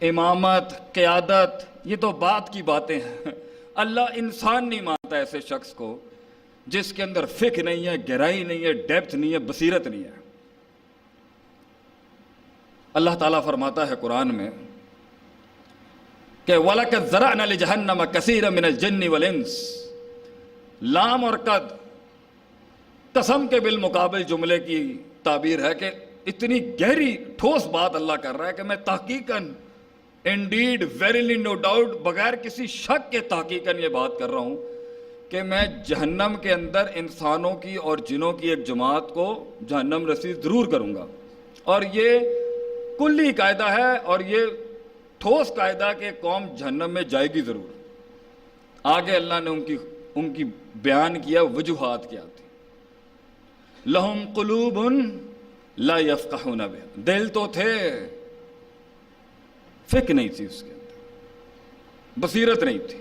امامت، قیادت، یہ تو بات کی باتیں ہیں۔ اللہ انسان نہیں مانتا ایسے شخص کو جس کے اندر فکر نہیں ہے، گہرائی نہیں ہے، ڈیپتھ نہیں ہے، بصیرت نہیں ہے۔ اللہ تعالیٰ فرماتا ہے قرآن میں کہ وَلَقَدْ ذَرَأْنَا لِجَهَنَّمَ كَثِيرًا مِنَ الْجِنِّ وَالْإِنسِ، لام اور قد قسم کے بالمقابل جملے کی تعبیر ہے کہ اتنی گہری ٹھوس بات اللہ کر رہا ہے کہ میں تحقیقاً انڈیڈ ویریلی نو ڈاؤٹ بغیر کسی شک کے تحقیقاً یہ بات کر رہا ہوں کہ میں جہنم کے اندر انسانوں کی اور جنوں کی ایک جماعت کو جہنم رسید ضرور کروں گا، اور یہ کلی قاعدہ ہے اور یہ ٹھوس قاعدہ کہ قوم جہنم میں جائے گی ضرور۔ آگے اللہ نے ان کی بیان کیا وجوہات کیا تھی۔ لہم قلوب لا یفقہون بہا، دل تو تھے، فکر نہیں تھی اس کے اندر، بصیرت نہیں تھی،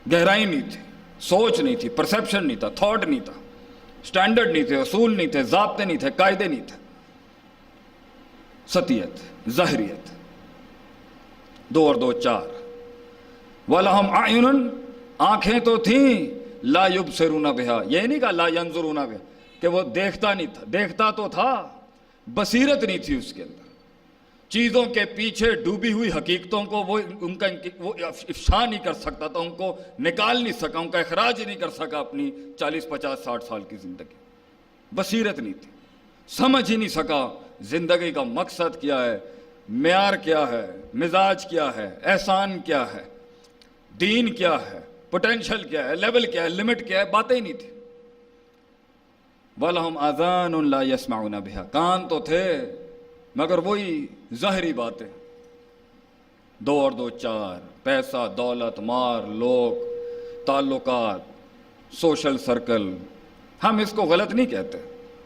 گہرائی نہیں تھی، سوچ نہیں تھی، پرسیپشن نہیں تھا، تھاٹ نہیں تھا، سٹینڈرڈ نہیں تھے، اصول نہیں تھے، ضابطے نہیں تھے، قاعدے نہیں تھے، سطحیت، ظاہریت۔ 2 اور 2 4۔ وَلَهُمْ أَعْيُنٌ، آنکھیں تو تھیں، لا يُبْصِرُونَ بِهَا، یہ نہیں کہا لا ينظرون بها کہ وہ دیکھتا نہیں تھا، دیکھتا تو تھا، بصیرت نہیں تھی اس کے اندر، چیزوں کے پیچھے ڈوبی ہوئی حقیقتوں کو وہ افشا نہیں کر سکتا تھا، ان کو نکال نہیں سکا، ان کا اخراج نہیں کر سکا اپنی 40 50 60 سال کی زندگی۔ بصیرت نہیں تھی، سمجھ ہی نہیں سکا زندگی کا مقصد کیا ہے، معیار کیا ہے، مزاج کیا ہے، احسان کیا ہے، دین کیا ہے، پوٹینشل کیا ہے، لیول کیا ہے، لمٹ کیا ہے، باتیں ہی نہیں تھی۔ وَلَهُمْ آذَانٌ لَا يَسْمَعُونَ بِهَا، کان تو تھے مگر وہی ظاہری باتیں۔ 2 اور 2 4، پیسہ، دولت، مار، لوگ، تعلقات، سوشل سرکل۔ ہم اس کو غلط نہیں کہتے،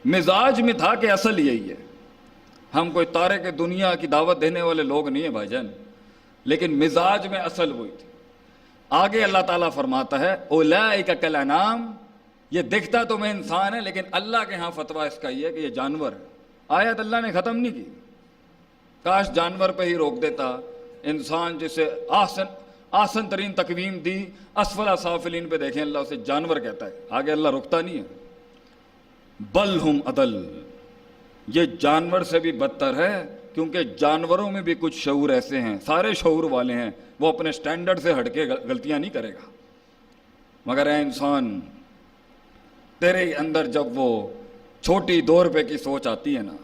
مزاج میں تھا کہ اصل یہی ہے۔ ہم کوئی تارے کے دنیا کی دعوت دینے والے لوگ نہیں ہیں بھائی جان، لیکن مزاج میں اصل وہی تھی۔ آگے اللہ تعالیٰ فرماتا ہے اولئک کالانعام، یہ دکھتا تو میں انسان ہے لیکن اللہ کے ہاں فتویٰ اس کا یہ ہے کہ یہ جانور ہے۔ آیت اللہ نے ختم نہیں کی، کاش جانور پہ ہی روک دیتا۔ انسان جسے آسن ترین تقویم دی، اسفل سافلین پہ دیکھیں اللہ اسے جانور کہتا ہے، آگے اللہ رکتا نہیں ہے۔ بل ہم اضل، یہ جانور سے بھی بدتر ہے، کیونکہ جانوروں میں بھی کچھ شعور ایسے ہیں، سارے شعور والے ہیں، وہ اپنے سٹینڈرڈ سے ہٹ کے غلطیاں نہیں کرے گا، مگر اے انسان تیرے اندر جب وہ چھوٹی 2 روپے کی سوچ آتی ہے نا،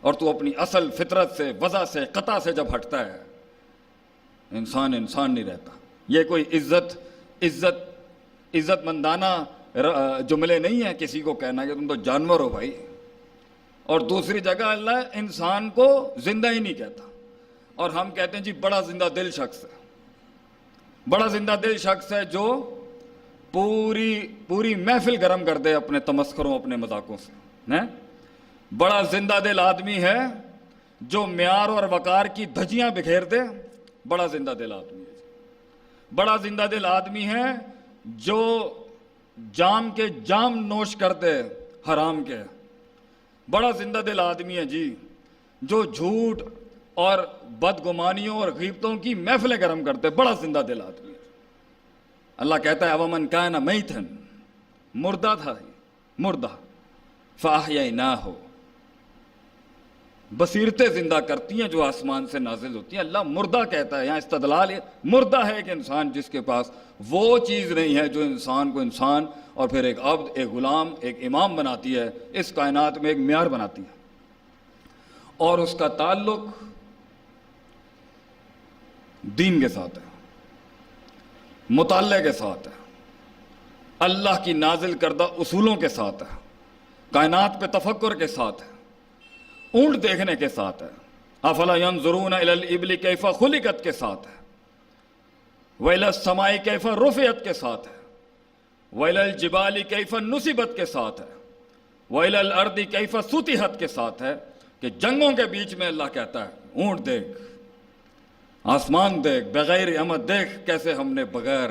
اور تو اپنی اصل فطرت سے، وضع سے، قطع سے جب ہٹتا ہے، انسان نہیں رہتا۔ یہ کوئی عزت مندانہ جملے نہیں ہیں کسی کو کہنا کہ تم تو جانور ہو بھائی۔ اور دوسری جگہ اللہ انسان کو زندہ ہی نہیں کہتا، اور ہم کہتے ہیں جی بڑا زندہ دل شخص ہے، بڑا زندہ دل شخص ہے جو پوری محفل گرم کر دے اپنے تمسخروں، اپنے مذاقوں سے۔ بڑا زندہ دل آدمی ہے جو معیار اور وقار کی دھجیاں بکھیر دے، بڑا زندہ دل آدمی ہے۔ بڑا زندہ دل آدمی ہے جو جام کے جام نوش کر دے حرام کے۔ بڑا زندہ دل آدمی ہے جی جو جھوٹ اور بدگمانیوں اور غیبتوں کی محفلیں گرم کرتے، بڑا زندہ دل آدمی ہے۔ اللہ کہتا ہے وَمَنْ كَانَ مَيْتًا، مردہ تھا، مردہ، فَأَحْيَيْنَاهُ، بصیرتیں زندہ کرتی ہیں جو آسمان سے نازل ہوتی ہیں۔ اللہ مردہ کہتا ہے، یہاں استدلال ہے، مردہ ہے ایک انسان جس کے پاس وہ چیز نہیں ہے جو انسان کو انسان اور پھر ایک عبد، ایک غلام، ایک امام بناتی ہے، اس کائنات میں ایک معیار بناتی ہے، اور اس کا تعلق دین کے ساتھ ہے، مطالعے کے ساتھ ہے، اللہ کی نازل کردہ اصولوں کے ساتھ ہے، کائنات پہ تفکر کے ساتھ ہے، اونٹ دیکھنے کے ساتھ ہے، افلا ينظرون الى الابل کیف خلقت کے ساتھ ہے، وإلى السماء کیف رفعت کے ساتھ ہے، وإلى الجبال کیف نصبت کے ساتھ ہے، وإلى الارض کیف سطحت کے ساتھ ہے، کہ جنگوں کے بیچ میں اللہ کہتا ہے اونٹ دیکھ، آسمان دیکھ، بغیر عمد دیکھ کیسے ہم نے بغیر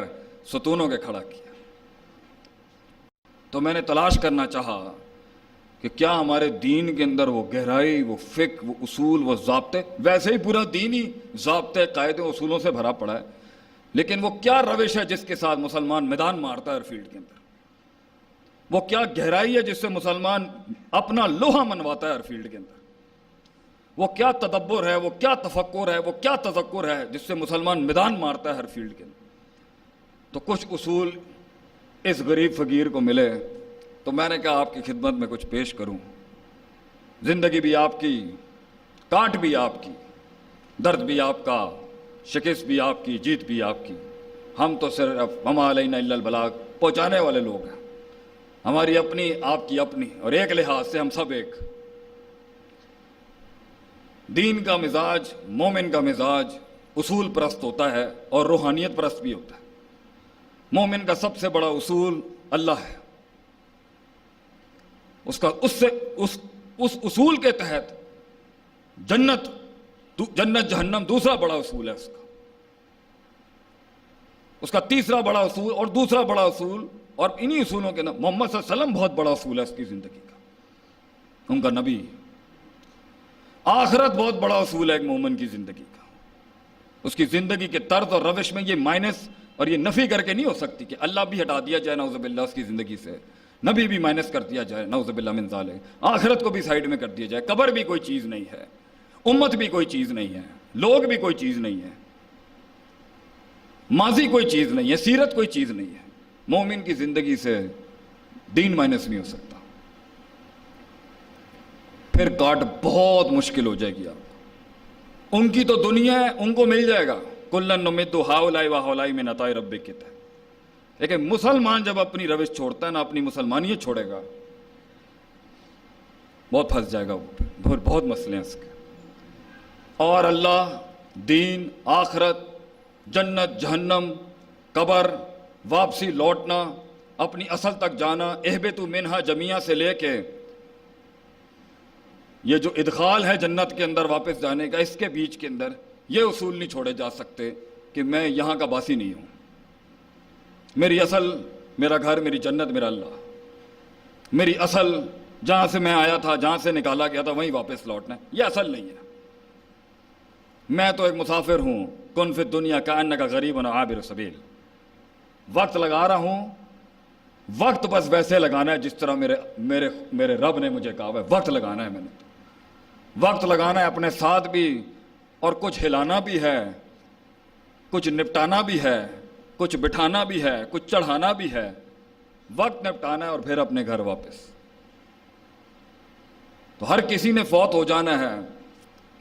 ستونوں کے کھڑا کیا۔ تو میں نے تلاش کرنا چاہا کہ کیا ہمارے دین کے اندر وہ گہرائی، وہ فقہ، وہ اصول، وہ ضابطے، ویسے ہی پورا دین ہی ضابطے، قاعدے، اصولوں سے بھرا پڑا ہے، لیکن وہ کیا روش ہے جس کے ساتھ مسلمان میدان مارتا ہے ہر فیلڈ کے اندر؟ وہ کیا گہرائی ہے جس سے مسلمان اپنا لوہا منواتا ہے ہر فیلڈ کے اندر؟ وہ کیا تدبر ہے، وہ کیا تفکر ہے، وہ کیا تذکر ہے جس سے مسلمان میدان مارتا ہے ہر فیلڈ کے اندر؟ تو کچھ اصول اس غریب فقیر کو ملے تو میں نے کہا آپ کی خدمت میں کچھ پیش کروں۔ زندگی بھی آپ کی، کاٹ بھی آپ کی، درد بھی آپ کا، شکست بھی آپ کی، جیت بھی آپ کی۔ ہم تو صرف وما علینا الا البلاغ پہنچانے والے لوگ ہیں، ہماری اپنی، آپ کی اپنی، اور ایک لحاظ سے ہم سب ایک۔ دین کا مزاج، مومن کا مزاج اصول پرست ہوتا ہے اور روحانیت پرست بھی ہوتا ہے۔ مومن کا سب سے بڑا اصول اللہ ہے، اس اصول کے تحت جنت جہنم دوسرا بڑا اصول ہے اس کا تیسرا بڑا اصول، اور دوسرا بڑا اصول، اور انہی اصولوں کے محمد صلی اللہ علیہ وسلم بہت بڑا اصول ہے اس کی زندگی کا، ان کا نبی۔ آخرت بہت بڑا اصول ہے ایک مومن کی زندگی کا، اس کی زندگی کے طرز اور روش میں یہ مائنس اور یہ نفی کر کے نہیں ہو سکتی کہ اللہ بھی ہٹا دیا جائے نعوذ باللہ اس کی زندگی سے، نبی بھی مائنس کر دیا جائے نعوذ باللہ من ذالک، آخرت کو بھی سائیڈ میں کر دیا جائے، قبر بھی کوئی چیز نہیں ہے، امت بھی کوئی چیز نہیں ہے، لوگ بھی کوئی چیز نہیں ہے، ماضی کوئی چیز نہیں ہے، سیرت کوئی چیز نہیں ہے۔ مومن کی زندگی سے دین مائنس نہیں ہو سکتا، پھر کاٹ بہت مشکل ہو جائے گی آپ۔ ان کی تو دنیا ہے، ان کو مل جائے گا، کلن نمد ہؤلاء وہؤلاء من عطاء ربک کے تحت، لیکن مسلمان جب اپنی روش چھوڑتا ہے نا، اپنی مسلمانیت چھوڑے گا، بہت پھنس جائے گا، وہ بہت مسئلے ہیں اس کے۔ اور اللہ، دین، آخرت، جنت، جہنم، قبر، واپسی لوٹنا، اپنی اصل تک جانا، اہبطوا منہا جمیعا سے لے کے یہ جو ادخال ہے جنت کے اندر واپس جانے کا، اس کے بیچ کے اندر یہ اصول نہیں چھوڑے جا سکتے کہ میں یہاں کا باسی نہیں ہوں، میری اصل، میرا گھر، میری جنت، میرا اللہ، میری اصل جہاں سے میں آیا تھا، جہاں سے نکالا گیا تھا وہیں واپس لوٹنا ہے، یہ اصل نہیں ہے۔ میں تو ایک مسافر ہوں، کن فی الدنیا کأنک غریب عابر سبیل، وقت لگا رہا ہوں، وقت بس ویسے لگانا ہے جس طرح میرے رب نے مجھے کہا ہے، وقت لگانا ہے، میں نے وقت لگانا ہے، اپنے ساتھ بھی، اور کچھ ہلانا بھی ہے، کچھ نپٹانا بھی ہے، کچھ بٹھانا بھی ہے، کچھ چڑھانا بھی ہے، وقت نپٹانا ہے اور پھر اپنے گھر واپس۔ تو ہر کسی نے فوت ہو جانا ہے،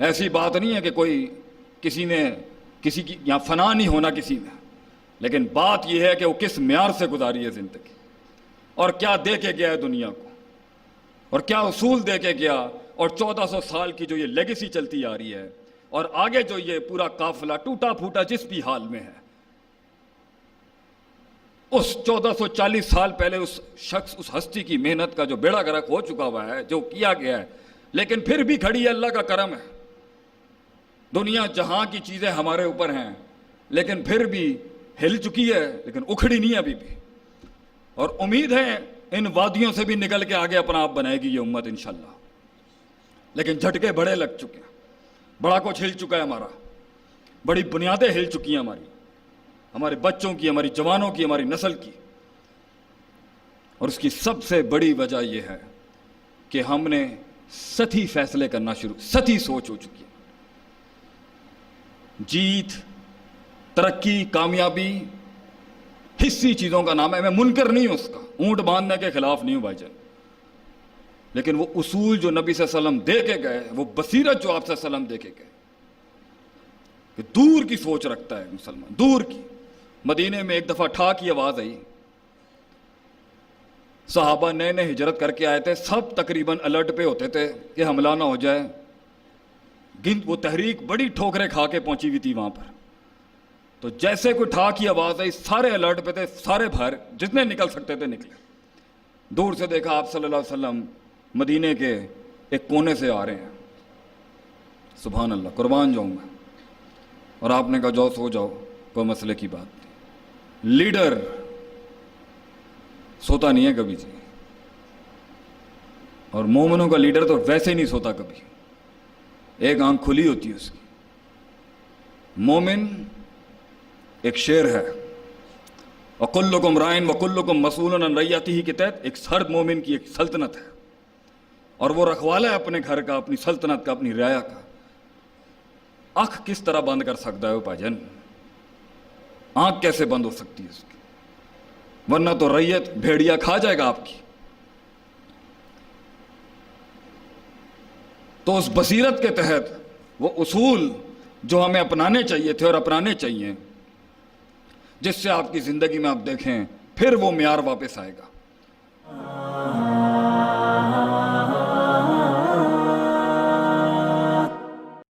ایسی بات نہیں ہے کہ کسی کی یہاں فنا نہیں ہونا کسی نے، لیکن بات یہ ہے کہ وہ کس معیار سے گزاری ہے زندگی، اور کیا دے کے گیا ہے دنیا کو، اور کیا اصول دے کے گیا، اور 1400 سال کی جو یہ لیگیسی چلتی آ رہی ہے، اور آگے جو یہ پورا قافلہ ٹوٹا پھوٹا جس بھی حال میں ہے، اس 1440 سال پہلے اس شخص، اس ہستی کی محنت کا جو بیڑا غرق ہو چکا ہوا ہے، جو کیا گیا ہے، لیکن پھر بھی کھڑی ہے، اللہ کا کرم ہے۔ دنیا جہاں کی چیزیں ہمارے اوپر ہیں، لیکن پھر بھی ہل چکی ہے، لیکن اکھڑی نہیں ہے ابھی بھی، اور امید ہے ان وادیوں سے بھی نکل کے آگے اپنا آپ بنائے گی یہ امت انشاءاللہ۔ لیکن جھٹکے بڑے لگ چکے ہیں، بڑا کچھ ہل چکا ہے ہمارا، بڑی بنیادیں ہل چکی ہیں ہمارے بچوں کی، ہماری جوانوں کی، ہماری نسل کی، اور اس کی سب سے بڑی وجہ یہ ہے کہ ہم نے سطحی فیصلے کرنا سطحی سوچ ہو چکی ہے۔ جیت، ترقی، کامیابی حصی چیزوں کا نام ہے، میں منکر نہیں ہوں اس کا، اونٹ باندھنے کے خلاف نہیں ہوں بھائی جان، لیکن وہ اصول جو نبی صلی اللہ علیہ وسلم دے کے گئے، وہ بصیرت جو آپ صلی اللہ علیہ وسلم دے کے گئے، کہ دور کی سوچ رکھتا ہے مسلمان، دور کی۔ مدینے میں ایک دفعہ ٹھا کی آواز آئی، صحابہ نئے نئے ہجرت کر کے آئے تھے، سب تقریباً الرٹ پہ ہوتے تھے کہ حملہ نہ ہو جائے، وہ تحریک بڑی ٹھوکریں کھا کے پہنچی ہوئی تھی وہاں پر۔ تو جیسے کوئی ٹھا کی آواز آئی، سارے الرٹ پہ تھے، سارے باہر جتنے نکل سکتے تھے نکلے۔ دور سے دیکھا آپ صلی اللہ علیہ وسلم مدینے کے ایک کونے سے آ رہے ہیں، سبحان اللہ، قربان جاؤں میں، اور آپ نے کہا جاؤ سو جاؤ، کوئی مسئلے کی بات نہیں۔ لیڈر سوتا نہیں ہے کبھی جی، اور مومنوں کا لیڈر تو ویسے ہی نہیں سوتا کبھی، ایک آنکھ کھلی ہوتی ہے اس کی۔ مومن ایک شیر ہے، وَكُلُّكُمْ رَاعٍ وَكُلُّكُمْ مَسْئُولٌ عَنْ رَعِّيَّتِهِ کے تحت ایک سرد مومن کی ایک سلطنت ہے، اور وہ رکھوالا ہے اپنے گھر کا، اپنی سلطنت کا، اپنی رعایا کا۔ آنکھ کس طرح بند کر سکتا ہے وہ بھاجن؟ آنکھ کیسے بند ہو سکتی ہے اس کی؟ ورنہ تو رعیت بھیڑیا کھا جائے گا آپ کی۔ تو اس بصیرت کے تحت وہ اصول جو ہمیں اپنانے چاہیے تھے اور اپنانے چاہیے، جس سے آپ کی زندگی میں آپ دیکھیں پھر وہ معیار واپس آئے گا۔